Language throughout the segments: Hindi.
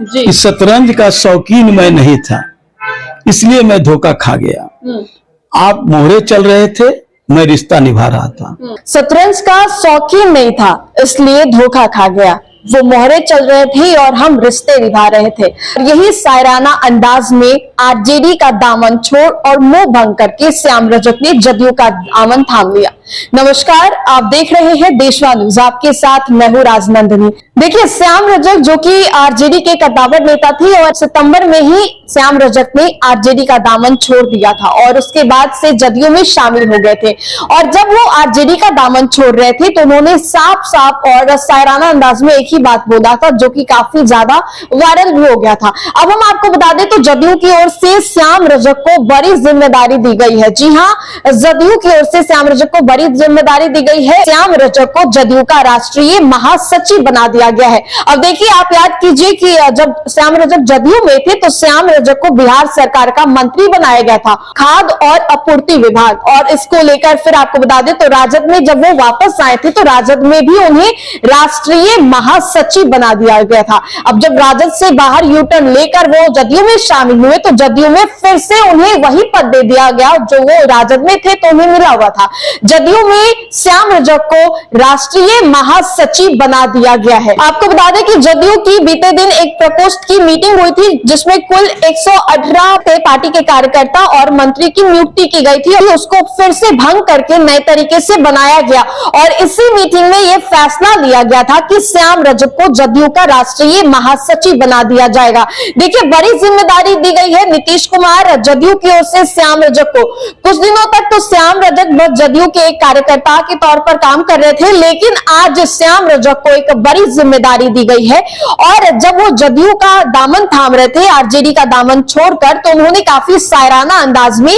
कि शतरंज का शौकीन मैं नहीं था, इसलिए मैं धोखा खा गया। आप मोहरे चल रहे थे, मैं रिश्ता निभा रहा था। शतरंज का शौकीन नहीं था, इसलिए धोखा खा गया। वो मोहरे चल रहे थे और हम रिश्ते निभा रहे थे। यही शायराना अंदाज में आरजेडी का दामन छोड़ और मुंह भंग करके श्याम रजक ने जदयू का दामन थाम लिया। नमस्कार, आप देख रहे हैं देशवा न्यूज, आपके साथ मैं हूं राजनंदिनी। देखिए, श्याम रजक जो कि आरजेडी के कद्दावर नेता थे और सितंबर में ही श्याम रजक ने आरजेडी का दामन छोड़ दिया था और उसके बाद से जदयू में शामिल हो गए थे। और जब वो आरजेडी का दामन छोड़ रहे थे तो उन्होंने साफ साफ और शायराना अंदाज में एक ही बात बोला था, जो कि काफी ज्यादा वायरल भी हो गया था। अब हम आपको बता दें तो जदयू की ओर से श्याम रजक को बड़ी जिम्मेदारी दी गई है। जी हाँ, जदयू की ओर से श्याम रजक को बड़ी जिम्मेदारी दी गई है। श्याम रजक को जदयू का राष्ट्रीय महासचिव बना दिया गया है। अब देखिए, आप याद कीजिए कि जब श्याम रजक जदयू में थे तो श्याम रजक को बिहार सरकार का मंत्री बनाया गया था, खाद्य और आपूर्ति विभाग। और इसको लेकर फिर आपको बता दें तो राजद में जब वो वापस आए थे तो राजद में भी उन्हें राष्ट्रीय महासचिव बना दिया गया था। अब जब राजद से बाहर यूटर्न लेकर वो जदयू में शामिल हुए तो जदयू में फिर से उन्हें वही पद दे दिया गया जो वो राजद में थे तो उन्हें मिला हुआ था। जदयू में श्याम रजक को राष्ट्रीय महासचिव बना दिया गया है। आपको बता दें कि जदयू की बीते दिन एक प्रकोष्ठ की मीटिंग हुई थी जिसमें कुल 118 पार्टी के कार्यकर्ता और मंत्री की नियुक्ति की गई थी। उसको फिर से भंग करके नए तरीके से बनाया गया और इसी मीटिंग में यह फैसला लिया गया था कि श्याम रजक को जदयू का राष्ट्रीय महासचिव बना दिया जाएगा। देखिए, बड़ी जिम्मेदारी दी गई है नीतीश कुमार जदयू की ओर से श्याम रजक को। कुछ दिनों तक तो श्याम रजक बस जदयू के एक कार्यकर्ता के तौर पर काम कर रहे थे, लेकिन आज श्याम रजक को एक बड़ी जिम्मेदारी दी गई है। और जब वो जदयू का दामन थाम रहे थे आरजेडी का दामन छोड़कर, तो उन्होंने काफी शायराना अंदाज में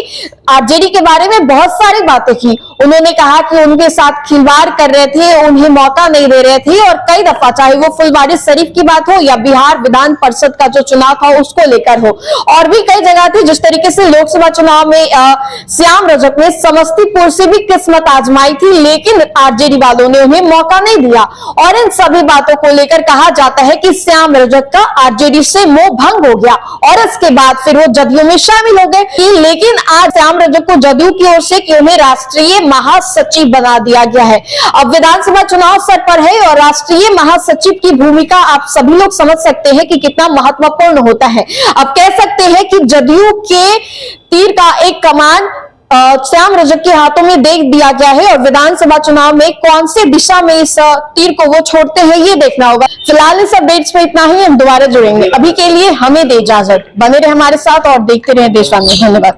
आरजेडी के बारे में बहुत सारी बातें की। उन्होंने कहा कि उनके साथ खिलवाड़ कर रहे थे, उन्हें मौका नहीं दे रहे थे और कई दफा, चाहे वो फुलवारी शरीफ की बात हो या बिहार विधान परिषद का जो चुनाव था उसको लेकर हो, और भी कई जगह थी। जिस तरीके से लोकसभा चुनाव में श्याम रजक ने समस्तीपुर से भी किस्मत आजमाई थी, लेकिन आरजेडी वालों ने उन्हें मौका नहीं दिया। और इन सभी बातों को लेकर कहा जाता है कि श्याम रजक का आरजेडी से मोह भंग हो गया और इसके बाद फिर वो जदयू में शामिल हो गए। लेकिन आज श्याम रजक को जदयू की ओर से उन्हें राष्ट्रीय महासचिव बना दिया गया है। अब विधानसभा चुनाव सर पर है और राष्ट्रीय महासचिव की भूमिका आप सभी लोग समझ सकते हैं कि कितना महत्वपूर्ण होता है। अब कह सकते हैं कि जदयू के तीर का एक कमान श्याम रजक के हाथों में दे दिया गया है और विधानसभा चुनाव में कौन से दिशा में इस तीर को वो छोड़ते हैं ये देखना होगा। फिलहाल इस अपडेट्स पे इतना ही, हम दोबारा जुड़ेंगे। अभी के लिए हमें दे इजाजत, बने रहे हमारे साथ और देखते रहे देशवा न्यूज। धन्यवाद।